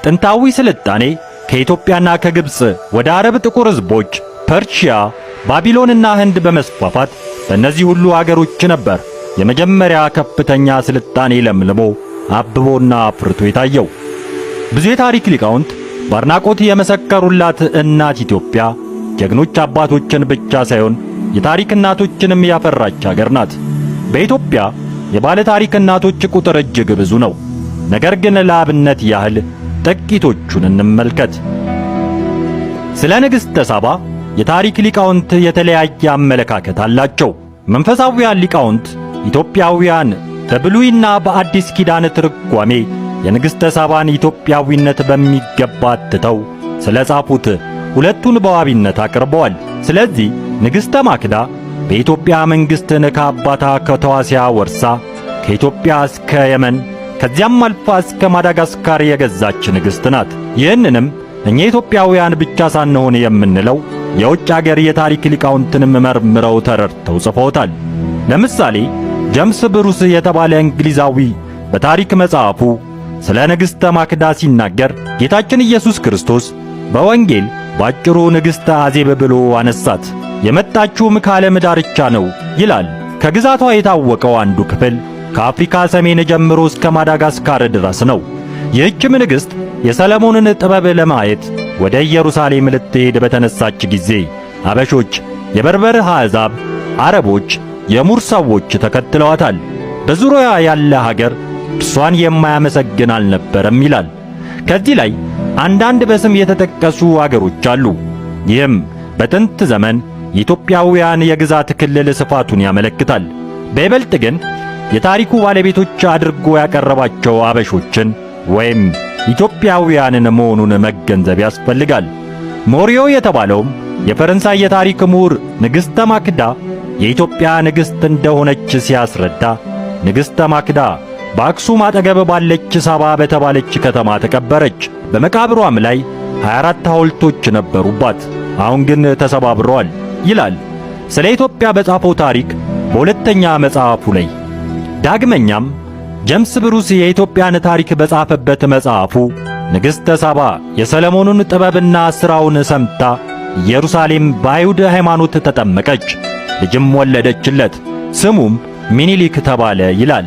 ጥንታዊ ስልጣኔ ከኢትዮጵያና ከግብጽ ወደ አረብ ጥቁር ሕዝቦች፣ ፐርሺያ፣ ባቢሎንና ህንድ በመስፋፋት በእነዚህ ሁሉ አገሮች ነበር የመጀመሪያ ከፍተኛ ስልጣኔ ለምልሞ አብቦና አፍርቶ የታየው። ብዙ የታሪክ ሊቃውንት በአድናቆት የመሰከሩላት እናት ኢትዮጵያ ጀግኖች አባቶችን ብቻ ሳይሆን የታሪክ እናቶችንም ያፈራች አገር ናት። በኢትዮጵያ የባለ ታሪክ እናቶች ቁጥር እጅግ ብዙ ነው። ነገር ግን ለአብነት ያህል ጥቂቶቹን እንመልከት። ስለ ንግሥተ ሳባ የታሪክ ሊቃውንት የተለያየ አመለካከት አላቸው። መንፈሳዊያን ሊቃውንት ኢትዮጵያውያን በብሉይና በአዲስ ኪዳን ትርጓሜ የንግሥተ ሳባን ኢትዮጵያዊነት በሚገባ አትተው ስለ ጻፉት ሁለቱን በዋቢነት አቅርበዋል። ስለዚህ ንግሥተ ማክዳ በኢትዮጵያ መንግሥትን ከአባታ ከተዋሲያ ወርሳ ከኢትዮጵያ እስከ የመን ከዚያም አልፋ እስከ ማዳጋስካር የገዛች ንግሥት ናት። ይህንንም እኛ ኢትዮጵያውያን ብቻ ሳንሆን የምንለው የውጭ አገር የታሪክ ሊቃውንትንም መርምረው ተረድተው ጽፈውታል። ለምሳሌ ጀምስ ብሩስ የተባለ እንግሊዛዊ በታሪክ መጽሐፉ ስለ ንግሥተ ማክዳ ሲናገር ጌታችን ኢየሱስ ክርስቶስ በወንጌል ባጭሩ ንግሥተ አዜብ ብሎ አነሳት። የመጣችውም ከዓለም ዳርቻ ነው ይላል። ከግዛቷ የታወቀው አንዱ ክፍል ከአፍሪካ ሰሜን ጀምሮ እስከ ማዳጋስካር ድረስ ነው። ይህችም ንግሥት የሰለሞንን ጥበብ ለማየት ወደ ኢየሩሳሌም ልትሄድ በተነሳች ጊዜ አበሾች፣ የበርበር አሕዛብ፣ አረቦች፣ የሙር ሰዎች ተከትለዋታል። በዙሪያ ያለ ሀገር እርሷን የማያመሰግን አልነበረም ይላል። ከዚህ ላይ አንዳንድ በስም የተጠቀሱ አገሮች አሉ። ይህም በጥንት ዘመን የኢትዮጵያውያን የግዛት ክልል ስፋቱን ያመለክታል። በይበልጥ ግን የታሪኩ ባለቤቶች አድርጎ ያቀረባቸው አበሾችን ወይም ኢትዮጵያውያንን መሆኑን መገንዘብ ያስፈልጋል። ሞሪዮ የተባለውም የፈረንሳይ የታሪክ ምሁር ንግሥተ ማክዳ የኢትዮጵያ ንግሥት እንደሆነች ሲያስረዳ ንግሥተ ማክዳ በአክሱም አጠገብ ባለች ሳባ በተባለች ከተማ ተቀበረች። በመቃብሯም ላይ 24 ሐውልቶች ነበሩባት፣ አሁን ግን ተሰባብረዋል ይላል ስለ ኢትዮጵያ በጻፈው ታሪክ በሁለተኛ መጽሐፉ ላይ። ዳግመኛም ጀምስ ብሩስ የኢትዮጵያን ታሪክ በጻፈበት መጽሐፉ ንግሥተ ሳባ የሰለሞኑን ጥበብና ሥራውን ሰምታ ኢየሩሳሌም በአይሁድ ሃይማኖት ተጠመቀች፣ ልጅም ወለደችለት፣ ስሙም ሚኒሊክ ተባለ ይላል።